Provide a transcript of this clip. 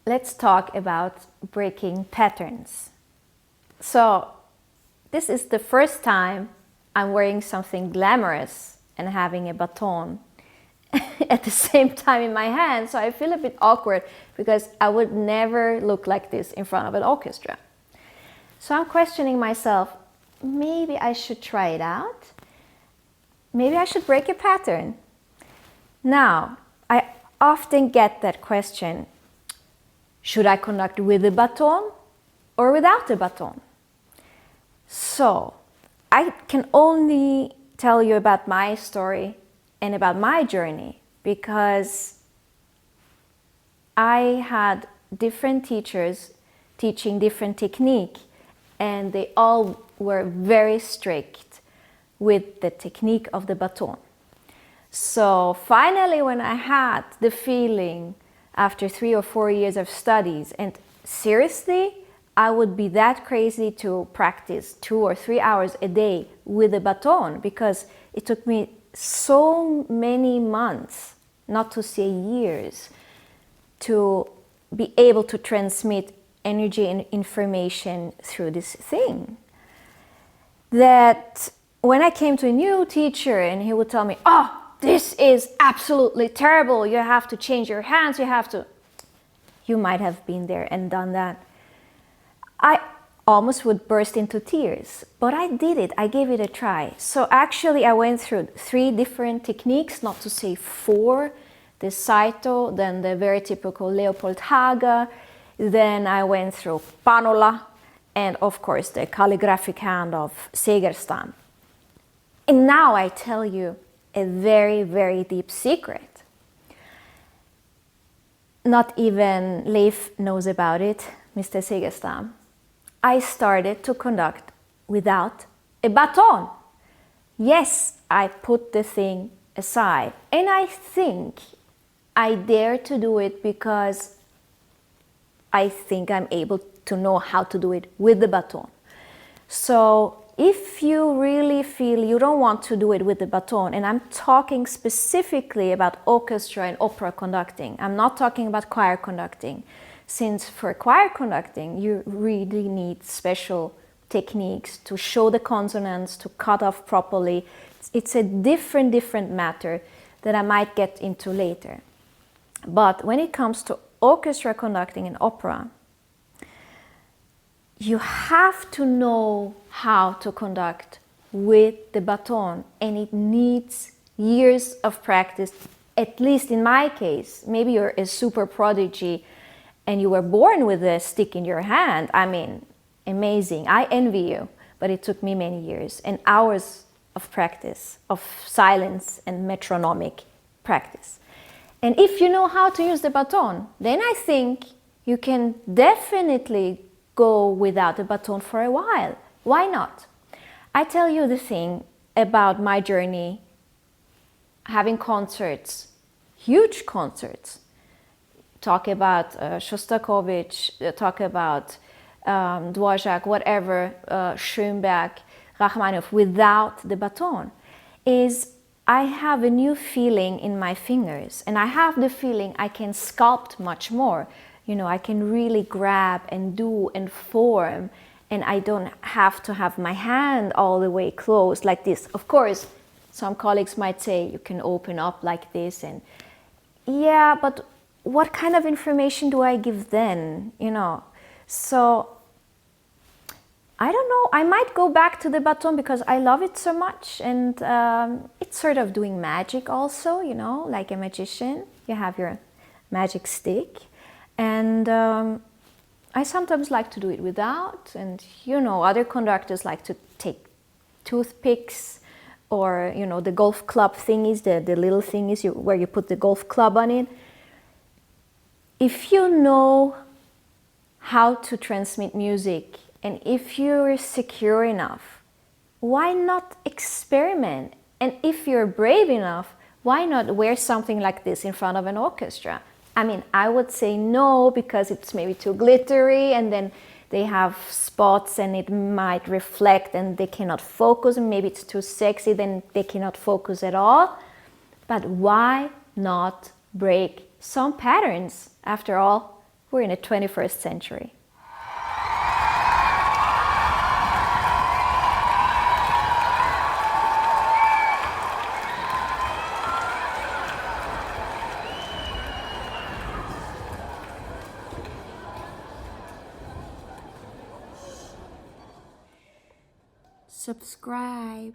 let's talk about breaking patterns. So this is the first time I'm wearing something glamorous and having a baton at the same time in my hand, so I feel a bit awkward because I would never look like this in front of an orchestra. So I'm questioning myself, maybe I should try it out. Maybe I should break a pattern. Now, I often get that question, should I conduct with a baton or without a baton? So, I can only tell you about my story and about my journey because I had different teachers teaching different technique, and they all were very strict with the technique of the baton. So finally, when I had the feeling after 3 or 4 years of studies, and seriously, I would be that crazy to practice 2 or 3 hours a day with a baton, because it took me so many months, not to say years, to be able to transmit energy and information through this thing. That when I came to a new teacher and he would tell me, oh, this is absolutely terrible, you have to change your hands, you might have been there and done that. I almost would burst into tears, but I did it, I gave it a try. So actually I went through 3 different techniques, not to say 4, the Saito, then the very typical Leopold Haga, then I went through Panola, and of course the calligraphic hand of Segerstam. And now I tell you a very, very deep secret. Not even Leif knows about it, Mr. Segerstam. I started to conduct without a baton. Yes, I put the thing aside. And I think I dare to do it because I think I'm able to know how to do it with the baton. So if you really feel you don't want to do it with the baton, and I'm talking specifically about orchestra and opera conducting, I'm not talking about choir conducting, since for choir conducting you really need special techniques to show the consonants, to cut off properly. It's a different matter that I might get into later. But when it comes to orchestra conducting in opera, you have to know how to conduct with the baton, and it needs years of practice, at least in my case. Maybe you're a super prodigy and you were born with a stick in your hand. I mean, amazing. I envy you, but it took me many years and hours of practice, of silence and metronomic practice. And if you know how to use the baton, then I think you can definitely go without a baton for a while. Why not? I tell you the thing about my journey having concerts, huge concerts. Talk about Shostakovich, talk about Dvorak, whatever, Schoenberg, Rachmaninoff, without the baton, is I have a new feeling in my fingers, and I have the feeling I can sculpt much more. You know, I can really grab and do and form, and I don't have to have my hand all the way closed like this. Of course, some colleagues might say you can open up like this, and yeah, but what kind of information do I give then, you know? So I don't know, I might go back to the baton because I love it so much, and it's sort of doing magic also, you know, like a magician. You have your magic stick, and I sometimes like to do it without, and you know, other conductors like to take toothpicks or, you know, the golf club thingies, the little thingies where you put the golf club on it. If you know how to transmit music, and if you're secure enough, why not experiment? And if you're brave enough, why not wear something like this in front of an orchestra? I mean, I would say no, because it's maybe too glittery, and then they have spots and it might reflect and they cannot focus, and maybe it's too sexy, then they cannot focus at all. But why not break some patterns? After all, We're in the 21st century. Subscribe.